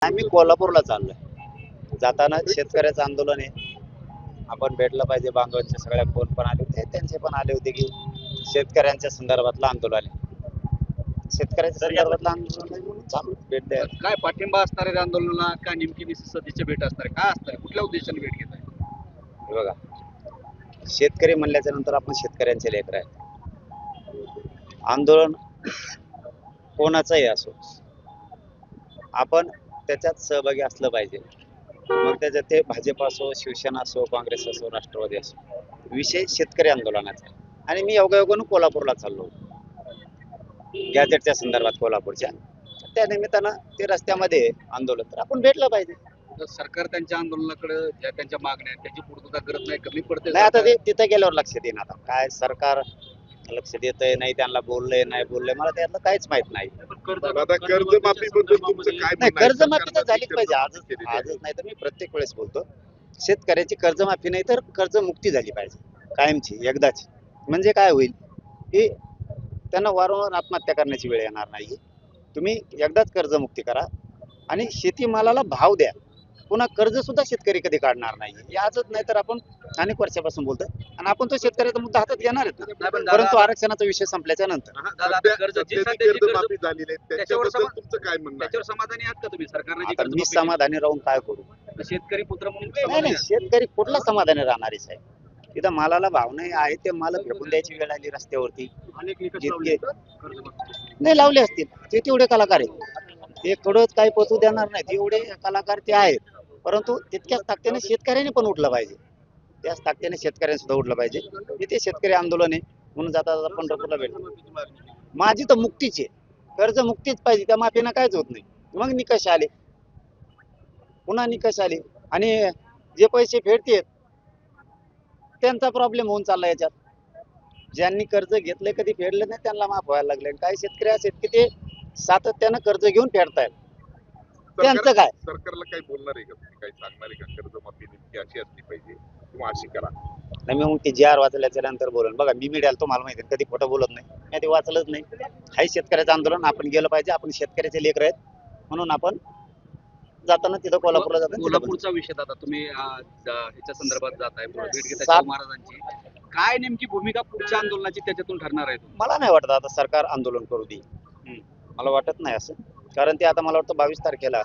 आम्ही कोल्हापूरला चाललोय. जाताना शेतकऱ्याचं आंदोलन आहे. आपण भेटलं पाहिजे. बांधवांचे सगळ्या फोन पण आले होते, त्यांचे पण आले होते की शेतकऱ्यांच्या संदर्भातलं आंदोलन आहे. शेतकऱ्याच्या संदर्भातलं आंदोलन आहे म्हणून चालू भेट द्या. काय पाठिंबा असणार आहे आंदोलनाला? काय नेमकी सदिच्छा भेट असणार आहे? काय असणार आहे? कुठल्या उद्देशाने भेट घेत आहे? हे बघा, शेतकरी म्हणल्याच्या नंतर आपण शेतकऱ्यांचे लेकर आहे. आंदोलन कोणाचंही असो, आपण त्याच्यात सहभागी असलं पाहिजे. मग त्याच्यात ते भाजप असो, शिवसेना असो, काँग्रेस असो, राष्ट्रवादी असो, विषय शेतकरी आंदोलनाचा आहे. आणि मी योगायोगानं कोल्हापूरला चाललो गॅजेटच्या संदर्भात कोल्हापूरच्या. त्या निमित्तानं ते रस्त्यामध्ये आंदोलन, तर आपण भेटलं पाहिजे. तर सरकार त्यांच्या आंदोलनाकडे ज्या त्यांच्या मागण्या आहेत त्याची पूर्तता करत नाही, कमी पडते. नाही, आता ते तिथं गेल्यावर लक्षात येईल. आता काय सरकार लक्ष देतंय नाही, त्यांना बोललंय नाही बोललंय, मला त्यातलं काहीच माहित नाही. कर्जमाफीबद्दल तुमचं काय नाही, म्हणणं आहे? कर्जमाफी तर झालीच पाहिजे. कर्जमाफी केलेली आहे. आजच नाही तर मी प्रत्येक वेळेस बोलतो, शेतकऱ्याची कर्जमाफी नाही तर कर्जमुक्ती झाली पाहिजे कायमची, एकदाची. म्हणजे काय होईल की त्यांना वारंवार आत्महत्या करण्याची वेळ येणार नाही. तुम्ही एकदाच कर्जमुक्ती करा आणि शेतीमालाला भाव द्या. पुन्हा कर्ज सुद्धा शेतकरी कधी काढणार नाही. हे आजच नाही तर आपण अनेक वर्षापासून बोलतोय आणि आपण तो शेतकऱ्याचा मुद्दा हातात घेणार आहेत ना. परंतु आरक्षणाचा विषय संपल्याच्या नंतर कर्जमाफी झालेली आहे, त्याच्याबद्दल तुमचं काय म्हणणं आहे? त्याच्यावर समाधानी आहात का तुम्ही? सरकारने जी आता मी कर्जमाफी समाधानी राहून काय करू? केली, शेतकरी पुत्र म्हणून नाही समाधानी नाही, आहात? शेतकरी कुठला समाधानी राहणारच आहे. तिथं मालाला भाव नाही आहे, ते माल फेकून द्यायची वेळ आली रस्त्यावरती. अनेक निकष जितके लावले कर्जमाफीचे. नाही लावले असतील, ते तेवढे कलाकार आहेत. ते कडत काही पोचू देणार नाहीत, एवढे कलाकार ते आहेत. परंतु तितक्याच ताकदीने शेतकऱ्यांनी पण उठलं पाहिजे. त्याच ताकदीने शेतकऱ्यांनी सुद्धा उठलं पाहिजे. इथे शेतकरी आंदोलन आहे म्हणून जाता जाता पंढरपूरला भेट. माझी तर मुक्तीच आहे, कर्ज मुक्तीच पाहिजे. त्या माफीनं काहीच होत नाही. मग निकष आले, पुन्हा निकष आले आणि जे पैसे फेडतेत त्यांचा प्रॉब्लेम होऊन चालला याच्यात. ज्यांनी कर्ज घेतलंय कधी फेडलं नाही त्यांना माफ व्हायला लागले. काही शेतकरी असे आहेत की ते सातत्यानं कर्ज घेऊन फेडतायत. त्यांचं काय? सरकारला काही बोलणार आहे का तुम्ही? काही सांगणार आहे का? कर्जमाफी नेमकी अशी असली पाहिजे किंवा अशी करा? नाही, मी मग ते जी आर वाचल्याच्या नंतर बोलून बघा. मी मीडियाला तुम्हाला माहिती आहे कधी खोटं बोलत नाही. मी ते वाचलंच नाही. हाही शेतकऱ्याचं आंदोलन, आपण गेलं पाहिजे. आपण शेतकऱ्याचे लेकर आहेत म्हणून आपण जाताना तिथं कोल्हापूरला जाताना कोल्हापूरचा विषय दादा, तुम्ही ह्याच्या संदर्भात जाताय भेट घेताय सात- शाहू महाराजांची. काय नेमकी भूमिका पुढच्या आंदोलनाची त्याच्यातून ठरणार आहे? मला नाही वाटत आता सरकार आंदोलन करू दे. मला वाटत नाही असं. कारण ते आता मला वाटतं 22 तारखेला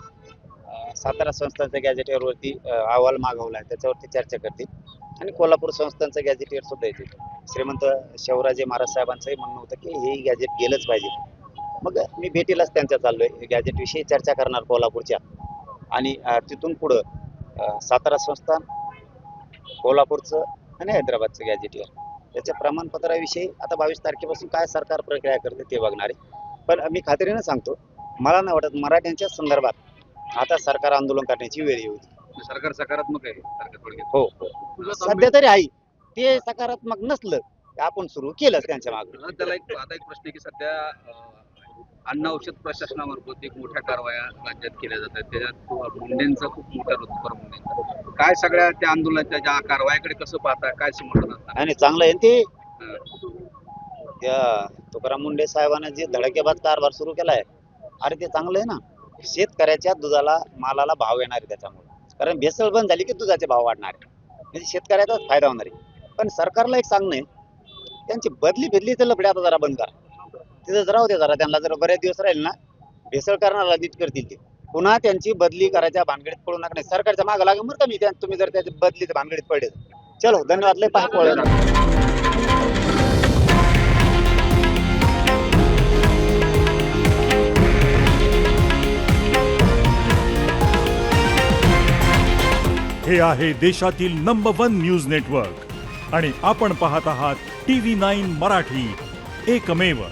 सातारा संस्थानच्या गॅजेटियरवरती अहवाल मागवला आहे, त्याच्यावरती चर्चा करतील. आणि कोल्हापूर संस्थानचं गॅजेटियर सुद्धा येतील. श्रीमंत शिवराजे महाराज साहेबांचंही म्हणणं होतं की हे गॅजेट गेलंच पाहिजे. मग मी भेटीलाच त्यांच्या चाललोय. गॅजेट विषयी चर्चा करणार कोल्हापूरच्या आणि तिथून पुढं सातारा संस्थान, कोल्हापूरचं आणि हैदराबादचं गॅजेटियर त्याच्या प्रमाणपत्राविषयी आता 22 तारखेपासून काय सरकार प्रक्रिया करते ते बघणार आहे. पण मी खात्रीनं सांगतो, मला नाही वाटत मराठ्यांच्या संदर्भात आता सरकार आंदोलन करण्याची वेळ येऊ दे. सरकार सकारात्मक आहे सरकार थोडक्यात. हो हो, सध्या तरी आहे. ते सकारात्मक नसलं की आपण सुरू केलं त्यांच्या मागे. त्याला आता एक प्रश्न आहे की सध्या अन्न औषध प्रशासनामार्फत एक मोठ्या कारवाया राज्यात केल्या जात आहेत. त्याच्यात मुंडेंचा खूप मोठा रोल तुकाराम मुंडेंचा. काय सगळ्या त्या आंदोलनाच्या ज्या कारवायाकडे कसं पाहताय? काय समर्थन असणार? आणि चांगलं आहे ते. त्या तुकाराम मुंडे साहेबांना जे धडकेबाज कारभार सुरू केलाय, अरे ते चांगलं आहे ना. शेतकऱ्याच्या दुधाला, मालाला भाव येणार आहे त्याच्यामुळे. कारण भेसळ बंद झाली की दुधाचे भाव वाढणार आहे, म्हणजे शेतकऱ्याचाच फायदा होणार आहे. पण सरकारला एक सांगणं आहे, त्यांची बदली तर लफडे आता जरा बंद करा. तिथं राहू दे जरा. त्यांना जर बरेच दिवस राहील ना, भेसळ करणारा नीट करतील ते. पुन्हा त्यांची बदली करायच्या भानगडीत पडू नका. नाही, सरकारच्या मागं लागेल बरं का मी. तुम्ही जर त्याची बदलीच्या भानगडीत पडले. चलो, धन्यवाद. लय पाय पळलं. हे आहे देशातील नंबर 1 न्यूज नेटवर्क आणि आपण पाहत आहात TV9 मराठी, एकमेव.